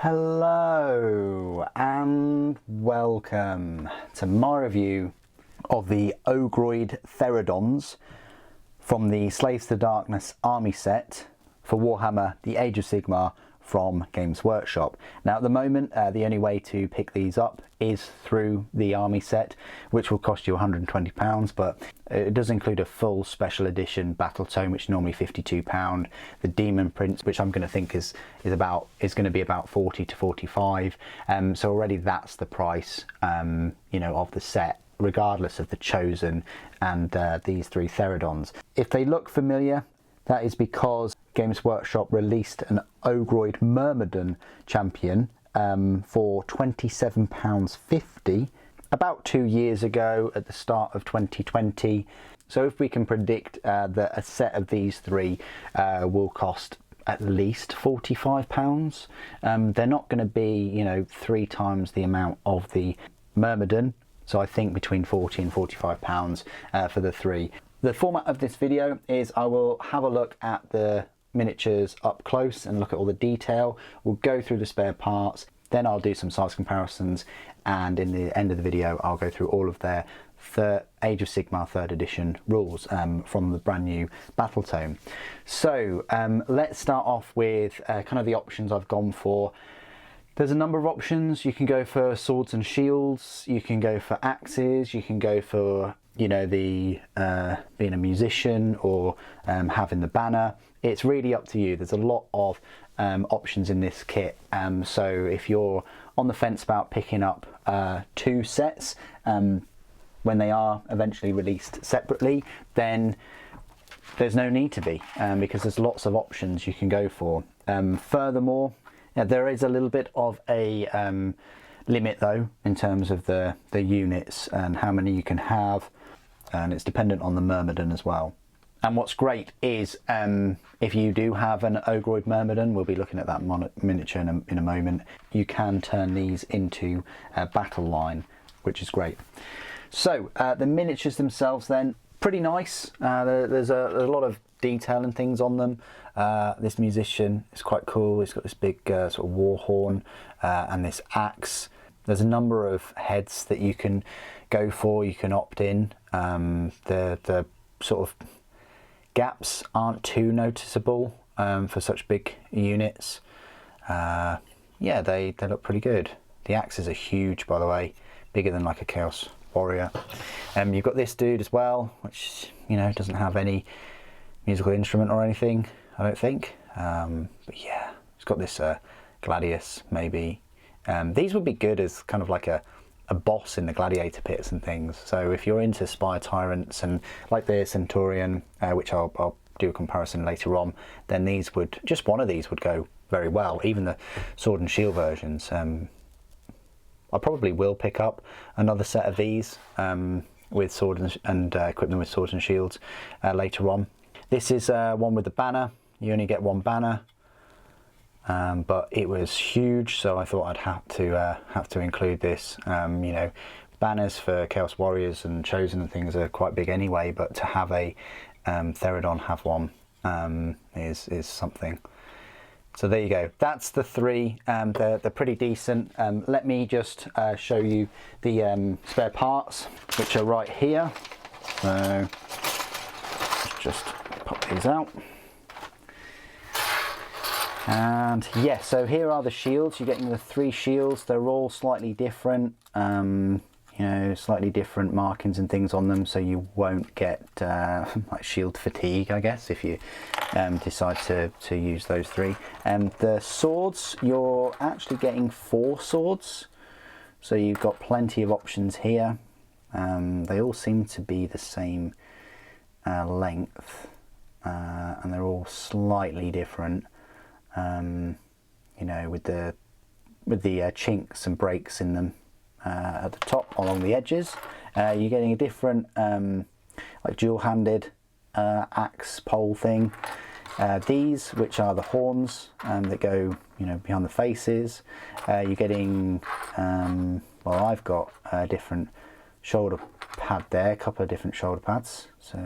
Hello and welcome to my review of the Ogroid Theridons from the Slaves to Darkness Army Set for Warhammer The Age of Sigmar from Games Workshop. Now at the moment the only way to pick these up is through the Army Set, which will cost you £120, but it does include a full special edition battle tome, which is normally £52. The Demon Prince, which I'm going to think is going to be about 40 to 45. So already that's the price of the set, regardless of the Chosen and these three Theridons. If they look familiar, that is because Games Workshop released an Ogroid Myrmidon champion for £27.50 about 2 years ago at the start of 2020. So if we can predict that a set of these three will cost at least £45, they're not going to be, 3 times the amount of the Myrmidon. So I think between £40 and £45 for the three. The format of this video is I will have a look at the miniatures up close and look at all the detail. We'll go through the spare parts, then I'll do some size comparisons, and in the end of the video I'll go through all of their Age of Sigmar 3rd edition rules from the brand new battle tome. So let's start off with kind of the options I've gone for. There's a number of options. You can go for swords and shields, you can go for axes, you can go for being a musician or having the banner. It's really up to you. There's a lot of options in this kit, so if you're on the fence about picking up 2 sets when they are eventually released separately, then there's no need to be, because there's lots of options you can go for. Furthermore, there is a little bit of a limit though in terms of the units and how many you can have, and it's dependent on the Myrmidon as well. And what's great is if you do have an Ogroid Myrmidon, we'll be looking at that miniature in a moment, you can turn these into a battle line, which is great. So the miniatures themselves then, pretty nice. There's a lot of detail and things on them. This musician is quite cool. He's got this big sort of war horn and this axe. There's a number of heads that you can go for. You can opt in. The sort of gaps aren't too noticeable for such big units. Yeah, they look pretty good. The axes are huge, by the way, bigger than like a Chaos Warrior. You've got this dude as well, which doesn't have any musical instrument or anything, I don't think. But yeah, it's got this Gladius maybe. These would be good as kind of like a boss in the gladiator pits and things. So if you're into Spire Tyrants and like the Centurion, which I'll do a comparison later on, then these would, just one of these would go very well. Even the sword and shield versions. I probably will pick up another set of these with sword and equip them with swords and shields later on. This is one with the banner. You only get one banner, but it was huge, so I thought I'd have to include this. Banners for Chaos Warriors and Chosen and things are quite big anyway, but to have a Theridon have one is something. So there you go. That's the three. They're pretty decent. Let me just show you the spare parts, which are right here. So just pop these out. And yeah, so here are the shields. You're getting the 3 shields. They're all slightly different, slightly different markings and things on them, so you won't get like shield fatigue, I guess, if you decide to use those 3. The swords, you're actually getting 4 swords, so you've got plenty of options here. They all seem to be the same length, and they're all slightly different. With the chinks and breaks in them at the top along the edges. You're getting a different like dual-handed axe pole thing. These, which are the horns that go behind the faces. You're getting well, I've got a different shoulder pad there, a couple of different shoulder pads, so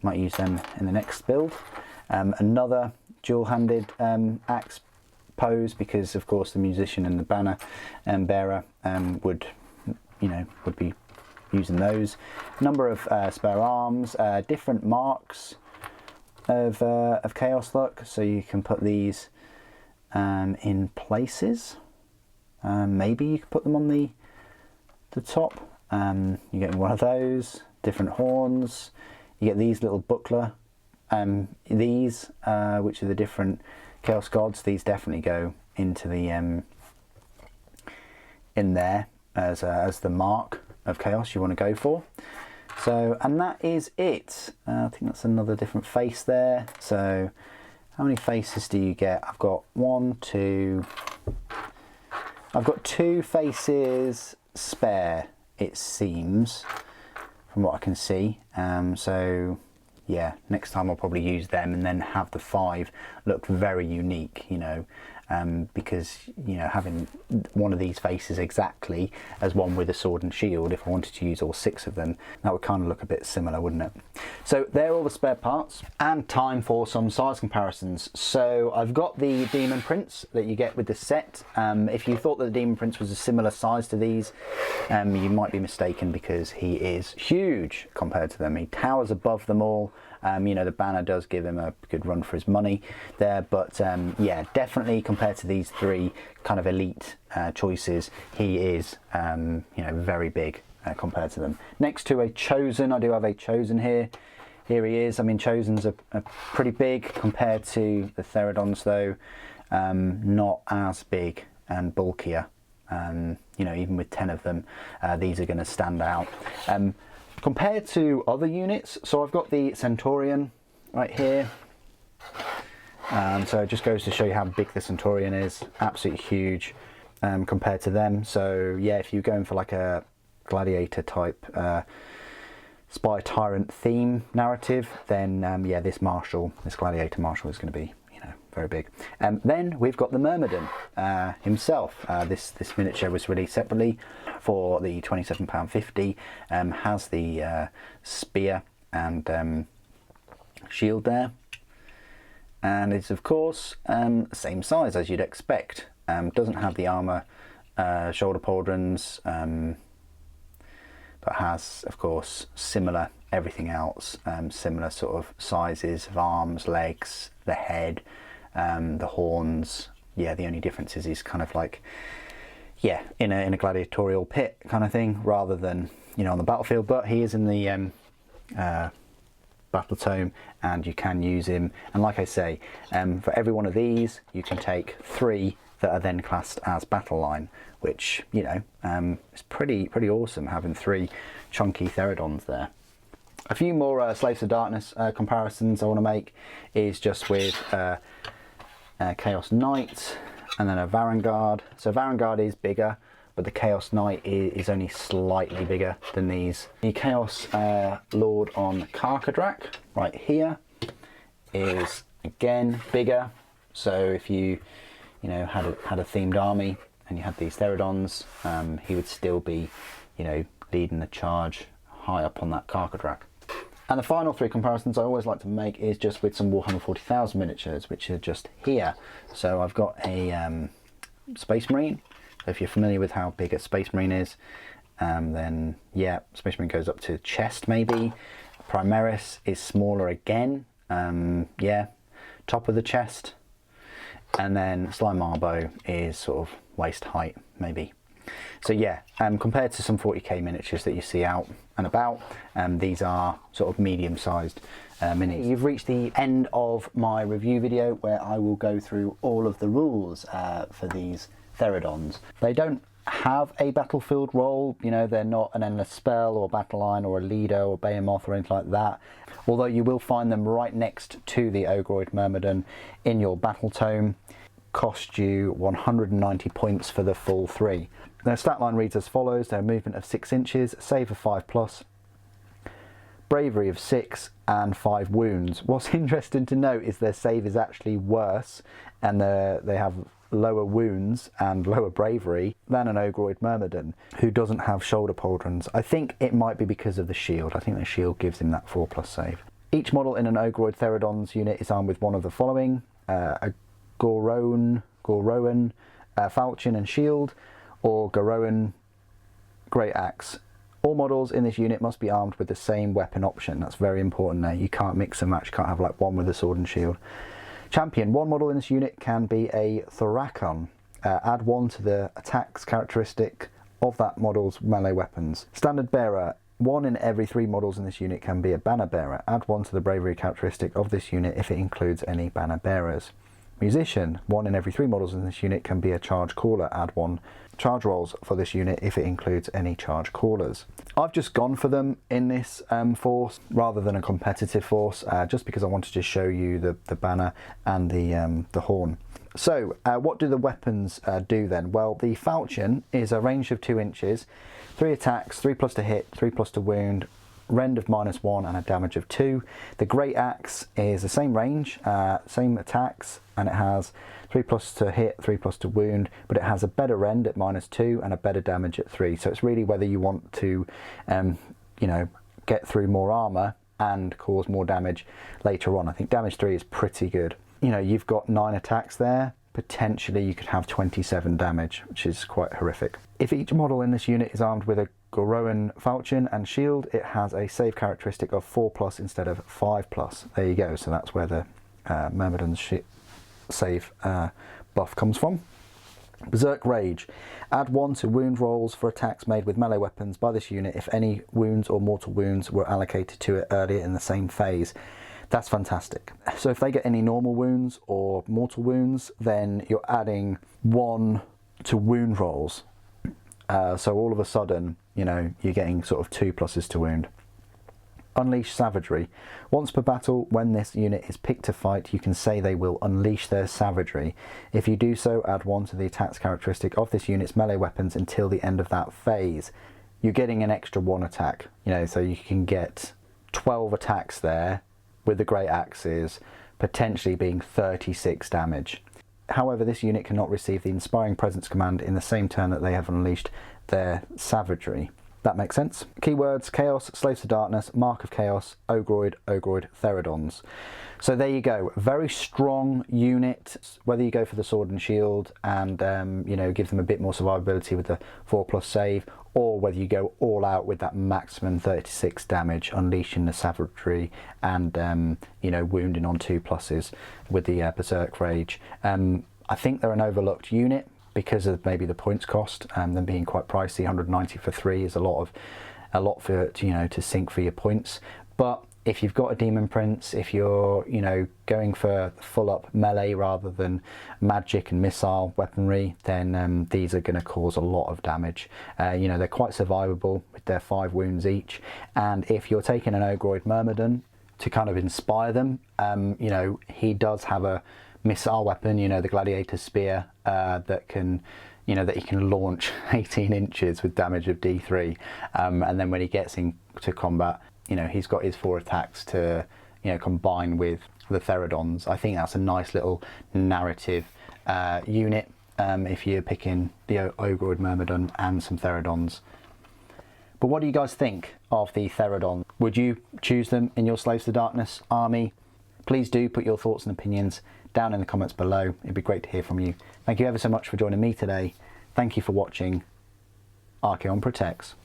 might use them in the next build. Another dual-handed axe pose, because of course the musician and the banner bearer would be using those. Number of spare arms, different marks of chaos luck, so you can put these in places. Maybe you could put them on the top. You get one of those. Different horns. You get these little buckler. These, which are the different chaos gods. These definitely go into the in there as the mark of chaos you want to go for. So, and that is it. I think that's another different face there. So, how many faces do you get? I've got I've got 2 faces spare, it seems, from what I can see. So yeah, next time I'll probably use them and then have the 5 look very unique, you know, because, you know, having one of these faces exactly as one with a sword and shield, if I wanted to use all 6 of them, that would kind of look a bit similar, wouldn't it? So they're all the spare parts, and time for some size comparisons. So I've got the Demon Prince that you get with the set. If you thought that the Demon Prince was a similar size to these, you might be mistaken, because he is huge compared to them. He towers above them all. You know, the banner does give him a good run for his money there, but yeah, definitely compared to these 3 kind of elite choices, he is you know, very big compared to them. Next to a Chosen, I do have a Chosen here. Here he is. I mean, Chosens are pretty big compared to the Theridons, though not as big and bulkier. You know, even with 10 of them, these are going to stand out. Compared to other units, so I've got the Centurion right here. So it just goes to show you how big the Centurion is. Absolutely huge compared to them. So yeah, if you're going for like a gladiator type spy tyrant theme narrative, then yeah, this gladiator marshal is going to be, you know, very big. Then we've got the Myrmidon himself. This miniature was released separately for the £27.50. Has the spear and shield there, and it's of course same size as you'd expect. Doesn't have the armour shoulder pauldrons, but has of course similar everything else, similar sort of sizes of arms, legs, the head, the horns. Yeah, the only difference is he's kind of like, yeah, in a gladiatorial pit kind of thing, rather than, you know, on the battlefield. But he is in the battle tome, and you can use him. And like I say, for every one of these, you can take 3 that are then classed as battle line, which, you know, is pretty awesome, having 3 chunky Theridons there. A few more Slaves of Darkness comparisons I want to make is just with Chaos Knight and then a Varangard. So Varangard is bigger, but the Chaos Knight is only slightly bigger than these. The Chaos Lord on Karkadrak right here is again bigger. So if you know, had a themed army and you had these Theridons, he would still be, you know, leading the charge high up on that Karkadrak. And the final 3 comparisons I always like to make is just with some Warhammer 40,000 miniatures, which are just here. So I've got a Space Marine. So if you're familiar with how big a Space Marine is, then yeah, Space Marine goes up to chest maybe. Primaris is smaller again, yeah, top of the chest. And then Slime Marbo is sort of waist height maybe. So yeah, compared to some 40k miniatures that you see out and about, these are sort of medium-sized minis. You've reached the end of my review video, where I will go through all of the rules for these Theridons. They don't have a battlefield role, you know, they're not an endless spell or battle line or a leader or behemoth or anything like that, although you will find them right next to the Ogroid Myrmidon in your battle tome. Cost you 190 points for the full 3. Their stat line reads as follows: their movement of 6 inches, save of 5+, bravery of 6, and 5 wounds. What's interesting to note is their save is actually worse, and they have lower wounds and lower bravery than an Ogroid Myrmidon, who doesn't have shoulder pauldrons. I think it might be because of the shield. I think the shield gives him that 4+ save. Each model in an Ogroid Theridons unit is armed with one of the following: a Goron Gorowan Falchion and Shield, or Gorowan Great Axe. All models in this unit must be armed with the same weapon option. That's very important there. You can't mix and match, you can't have like one with a sword and shield. Champion, one model in this unit can be a Thorakon. Add 1 to the attacks characteristic of that model's melee weapons. Standard Bearer, 1 in every 3 models in this unit can be a Banner Bearer. Add 1 to the bravery characteristic of this unit if it includes any Banner Bearers. Musician, 1 in every 3 models in this unit can be a Charge Caller. Add 1 charge rolls for this unit if it includes any charge callers. I've just gone for them in this force rather than a competitive force, just because I wanted to show you the banner and the horn. So what do the weapons do then? Well, the Falchion is a range of 2 inches, 3 attacks, 3+ to hit, 3+ to wound, rend of -1 and a damage of 2. The Great Axe is the same range, same attacks, and it has 3+ to hit, 3+ to wound, but it has a better rend at -2 and a better damage at 3. So it's really whether you want to, you know, get through more armor and cause more damage later on. I think damage 3 is pretty good. You know, you've got 9 attacks there. Potentially you could have 27 damage, which is quite horrific. If each model in this unit is armed with a Gorowan Falchion and Shield, it has a save characteristic of 4+ instead of 5+. There you go, so that's where the Myrmidon's save buff comes from. Berserk Rage. Add 1 to wound rolls for attacks made with melee weapons by this unit if any wounds or mortal wounds were allocated to it earlier in the same phase. That's fantastic. So if they get any normal wounds or mortal wounds, then you're adding 1 to wound rolls. So all of a sudden, you know, you're getting sort of 2 pluses to wound. Unleash Savagery. Once per battle, when this unit is picked to fight, you can say they will unleash their savagery. If you do so, add 1 to the attacks characteristic of this unit's melee weapons until the end of that phase. You're getting an extra 1 attack, you know, so you can get 12 attacks there, with the Great Axes potentially being 36 damage. However, this unit cannot receive the Inspiring Presence command in the same turn that they have unleashed their savagery. That makes sense. Keywords: Chaos, Slaves to Darkness, Mark of Chaos, Ogroid Theridons. So there you go, very strong unit, whether you go for the sword and shield and you know, give them a bit more survivability with the 4+ save, or whether you go all out with that maximum 36 damage, unleashing the savagery and you know, wounding on 2+ with the Berserk Rage. I think they're an overlooked unit because of maybe the points cost, them being quite pricey. 190 for 3 is a lot for, you know, to sink for your points. But if you've got a Demon Prince, if you're, you know, going for full up melee rather than magic and missile weaponry, then these are going to cause a lot of damage. You know, they're quite survivable with their 5 wounds each. And if you're taking an Ogroid Myrmidon to kind of inspire them, you know, he does have a missile weapon, you know, the Gladiator Spear, that can, you know, that he can launch 18 inches with damage of D3. And then when he gets into combat, you know, he's got his 4 attacks to, you know, combine with the Theridons. I think that's a nice little narrative unit if you're picking the Ogroid Myrmidon and some Theridons. But what do you guys think of the Theridons? Would you choose them in your Slaves to Darkness army? Please do put your thoughts and opinions down in the comments below. It'd be great to hear from you. Thank you ever so much for joining me today. Thank you for watching. Archaon protects.